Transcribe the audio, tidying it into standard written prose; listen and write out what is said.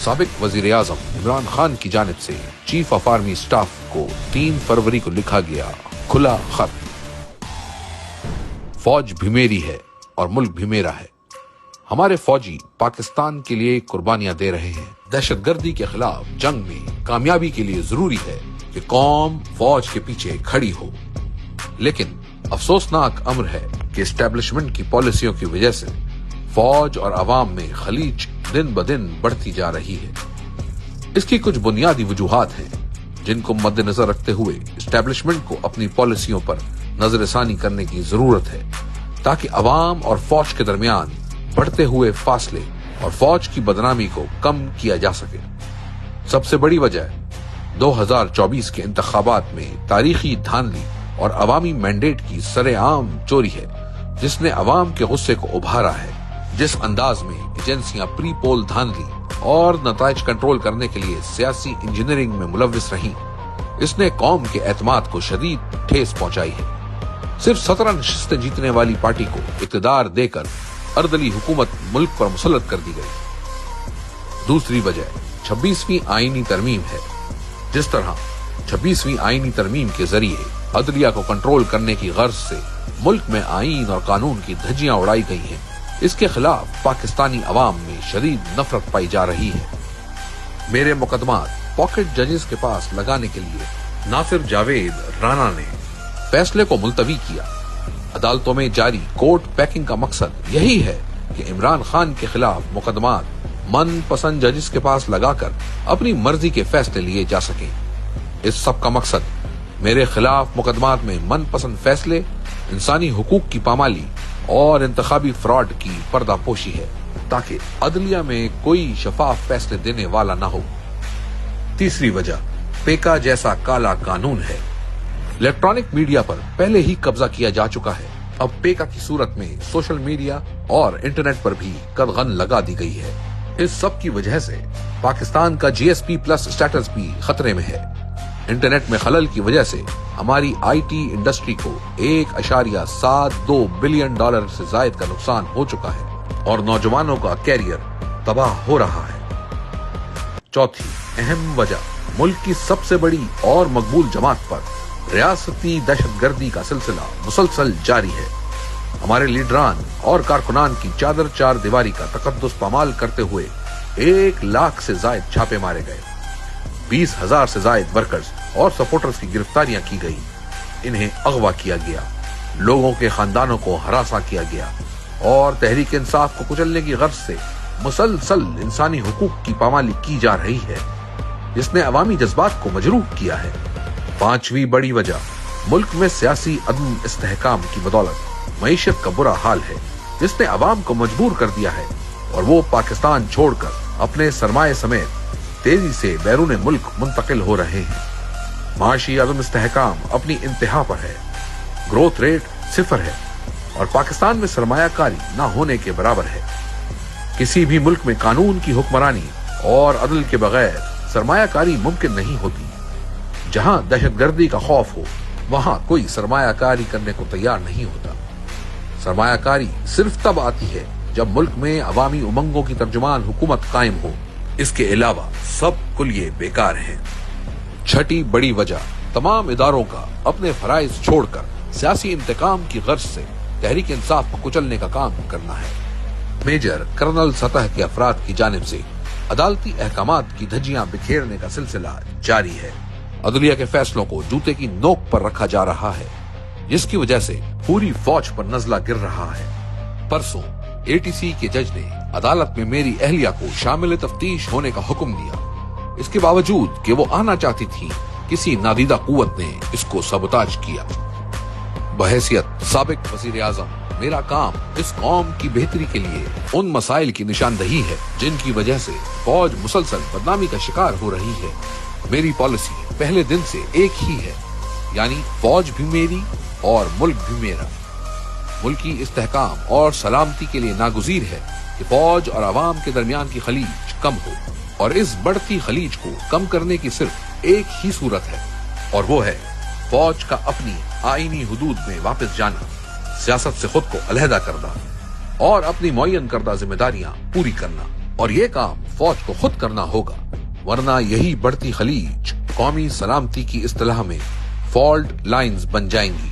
سابق وزیر اعظم عمران خان کی جانب سے چیف آف آرمی اسٹاف کو 3 فروری کو لکھا گیا کھلا خط۔ فوج بھی میری ہے اور ملک بھی میرا ہے۔ ہمارے فوجی پاکستان کے لیے قربانیاں دے رہے ہیں۔ دہشت گردی کے خلاف جنگ میں کامیابی کے لیے ضروری ہے کہ قوم فوج کے پیچھے کھڑی ہو، لیکن افسوسناک امر ہے کہ اسٹیبلشمنٹ کی پالیسیوں کی وجہ سے فوج اور عوام میں خلیج دن بدن بڑھتی جا رہی ہے۔ اس کی کچھ بنیادی وجوہات ہیں جن کو مد نظر رکھتے ہوئے اسٹیبلشمنٹ کو اپنی پالیسیوں پر نظر ثانی کرنے کی ضرورت ہے تاکہ عوام اور فوج کے درمیان بڑھتے ہوئے فاصلے اور فوج کی بدنامی کو کم کیا جا سکے۔ سب سے بڑی وجہ 2024 کے انتخابات میں تاریخی دھاندلی اور عوامی مینڈیٹ کی سرے عام چوری ہے، جس نے عوام کے غصے کو ابھارا ہے۔ جس انداز میں ایجنسیاں پری پول دھاندلی اور نتائج کنٹرول کرنے کے لیے سیاسی انجینئرنگ میں ملوث رہیں، اس نے قوم کے اعتماد کو شدید ٹھیس پہنچائی ہے۔ صرف 17 نشستیں جیتنے والی پارٹی کو اقتدار دے کر اردلی حکومت ملک پر مسلط کر دی گئی۔ دوسری وجہ 26ویں آئینی ترمیم ہے۔ جس طرح 26ویں آئینی ترمیم کے ذریعے عدلیہ کو کنٹرول کرنے کی غرض سے ملک میں آئین اور قانون کی دھجیاں اڑائی گئی ہیں، اس کے خلاف پاکستانی عوام میں شدید نفرت پائی جا رہی ہے۔ میرے مقدمات پاکٹ ججز کے پاس لگانے کے لیے ناصر جاوید رانا نے فیصلے کو ملتوی کیا۔ عدالتوں میں جاری کورٹ پیکنگ کا مقصد یہی ہے کہ عمران خان کے خلاف مقدمات من پسند ججز کے پاس لگا کر اپنی مرضی کے فیصلے لیے جا سکیں۔ اس سب کا مقصد میرے خلاف مقدمات میں من پسند فیصلے، انسانی حقوق کی پامالی اور انتخابی فراڈ کی پردہ پوشی ہے تاکہ عدلیہ میں کوئی شفاف فیصلے دینے والا نہ ہو۔ تیسری وجہ پیکا جیسا کالا قانون ہے۔ الیکٹرانک میڈیا پر پہلے ہی قبضہ کیا جا چکا ہے، اب پیکا کی صورت میں سوشل میڈیا اور انٹرنیٹ پر بھی قدغن لگا دی گئی ہے۔ اس سب کی وجہ سے پاکستان کا GSP+ اسٹیٹس بھی خطرے میں ہے۔ انٹرنیٹ میں خلل کی وجہ سے ہماری IT انڈسٹری کو $1.72 بلین سے زائد کا نقصان ہو چکا ہے اور نوجوانوں کا کیریئر تباہ ہو رہا ہے۔ چوتھی اہم وجہ ملک کی سب سے بڑی اور مقبول جماعت پر ریاستی دہشت گردی کا سلسلہ مسلسل جاری ہے۔ ہمارے لیڈران اور کارکنان کی چار دیواری کا تقدس پامال کرتے ہوئے 1 لاکھ سے زائد چھاپے مارے گئے، 20,000 سے زائد ورکرز اور سپورٹرز کی گرفتاریاں کی گئی، انہیں اغوا کیا گیا، لوگوں کے خاندانوں کو ہراساں کیا گیا اور تحریک انصاف کو کچلنے کی غرض سے مسلسل انسانی حقوق کی پامالی کی جا رہی ہے، جس نے عوامی جذبات کو مجروح کیا ہے۔ پانچویں بڑی وجہ ملک میں سیاسی عدم استحکام کی بدولت معیشت کا برا حال ہے، جس نے عوام کو مجبور کر دیا ہے اور وہ پاکستان چھوڑ کر اپنے سرمایہ سمیت تیزی سے بیرون ملک منتقل ہو رہے ہیں۔ معاشی عدم استحکام اپنی انتہا پر ہے، گروتھ ریٹ 0 ہے اور پاکستان میں سرمایہ کاری نہ ہونے کے برابر ہے۔ کسی بھی ملک میں قانون کی حکمرانی اور عدل کے بغیر سرمایہ کاری ممکن نہیں ہوتی۔ جہاں دہشت گردی کا خوف ہو، وہاں کوئی سرمایہ کاری کرنے کو تیار نہیں ہوتا۔ سرمایہ کاری صرف تب آتی ہے جب ملک میں عوامی امنگوں کی ترجمان حکومت قائم ہو، اس کے علاوہ سب کلیے بیکار ہیں۔ چھٹی بڑی وجہ تمام اداروں کا اپنے فرائض چھوڑ کر سیاسی انتقام کی غرض سے تحریک انصاف کو کچلنے کا کام کرنا ہے۔ میجر کرنل سطح کے افراد کی جانب سے عدالتی احکامات کی دھجیاں بکھیرنے کا سلسلہ جاری ہے۔ عدلیہ کے فیصلوں کو جوتے کی نوک پر رکھا جا رہا ہے، جس کی وجہ سے پوری فوج پر نزلہ گر رہا ہے۔ پرسوں ATC کے جج نے عدالت میں میری اہلیہ کو شامل تفتیش ہونے کا حکم دیا، اس کے باوجود کہ وہ آنا چاہتی تھی، کسی نادیدہ قوت نے اس کو سبوتاج کیا۔ بحیثیت سابق وزیر اعظم میرا کام اس قوم کی بہتری کے لیے ان مسائل کی نشاندہی ہے جن کی وجہ سے فوج مسلسل بدنامی کا شکار ہو رہی ہے۔ میری پالیسی پہلے دن سے ایک ہی ہے، یعنی فوج بھی میری اور ملک بھی میرا۔ ملکی استحکام اور سلامتی کے لیے ناگزیر ہے کہ فوج اور عوام کے درمیان کی خلیج کم ہو، اور اس بڑھتی خلیج کو کم کرنے کی صرف ایک ہی صورت ہے، اور وہ ہے فوج کا اپنی آئینی حدود میں واپس جانا، سیاست سے خود کو علیحدہ کرنا اور اپنی معین کردہ ذمہ داریاں پوری کرنا۔ اور یہ کام فوج کو خود کرنا ہوگا، ورنہ یہی بڑھتی خلیج قومی سلامتی کی اصطلاح میں فالٹ لائنز بن جائیں گی۔